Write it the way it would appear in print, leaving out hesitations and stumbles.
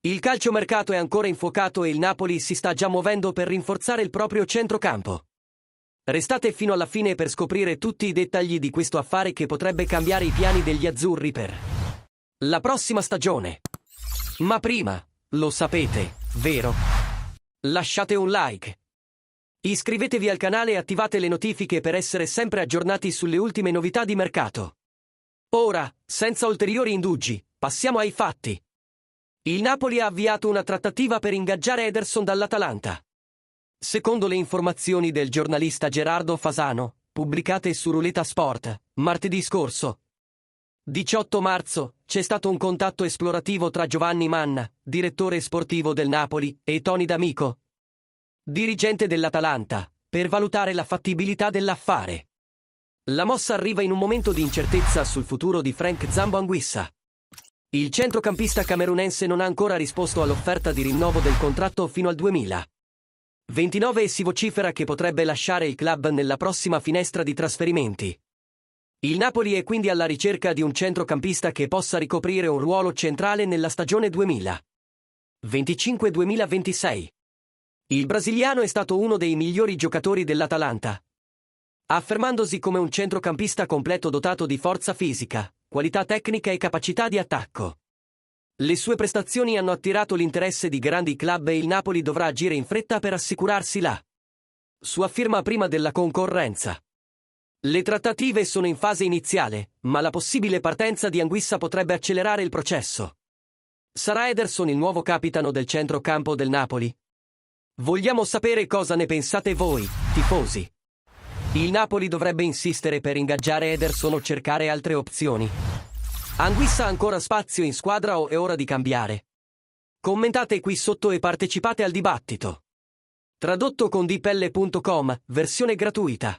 Il calciomercato è ancora infuocato e il Napoli si sta già muovendo per rinforzare il proprio centrocampo. Restate fino alla fine per scoprire tutti i dettagli di questo affare che potrebbe cambiare i piani degli azzurri per la prossima stagione. Ma prima, lo sapete, vero? Lasciate un like. Iscrivetevi al canale e attivate le notifiche per essere sempre aggiornati sulle ultime novità di mercato. Ora, senza ulteriori indugi, passiamo ai fatti. Il Napoli ha avviato una trattativa per ingaggiare Ederson dall'Atalanta. Secondo le informazioni del giornalista Gerardo Fasano, pubblicate su Ruleta Sport, martedì scorso, 18 marzo, c'è stato un contatto esplorativo tra Giovanni Manna, direttore sportivo del Napoli, e Tony D'Amico, dirigente dell'Atalanta, per valutare la fattibilità dell'affare. La mossa arriva in un momento di incertezza sul futuro di Frank Zambo Anguissa. Il centrocampista camerunense non ha ancora risposto all'offerta di rinnovo del contratto fino al 2029 e si vocifera che potrebbe lasciare il club nella prossima finestra di trasferimenti. Il Napoli è quindi alla ricerca di un centrocampista che possa ricoprire un ruolo centrale nella stagione 2025-2026. Il brasiliano è stato uno dei migliori giocatori dell'Atalanta, affermandosi come un centrocampista completo dotato di forza fisica, qualità tecnica e capacità di attacco. Le sue prestazioni hanno attirato l'interesse di grandi club e il Napoli dovrà agire in fretta per assicurarsi la sua firma prima della concorrenza. Le trattative sono in fase iniziale, ma la possibile partenza di Anguissa potrebbe accelerare il processo. Sarà Ederson il nuovo capitano del centrocampo del Napoli? Vogliamo sapere cosa ne pensate voi, tifosi. Il Napoli dovrebbe insistere per ingaggiare Ederson o cercare altre opzioni. Anguissa ha ancora spazio in squadra o è ora di cambiare? Commentate qui sotto e partecipate al dibattito. Tradotto con dpelle.com, versione gratuita.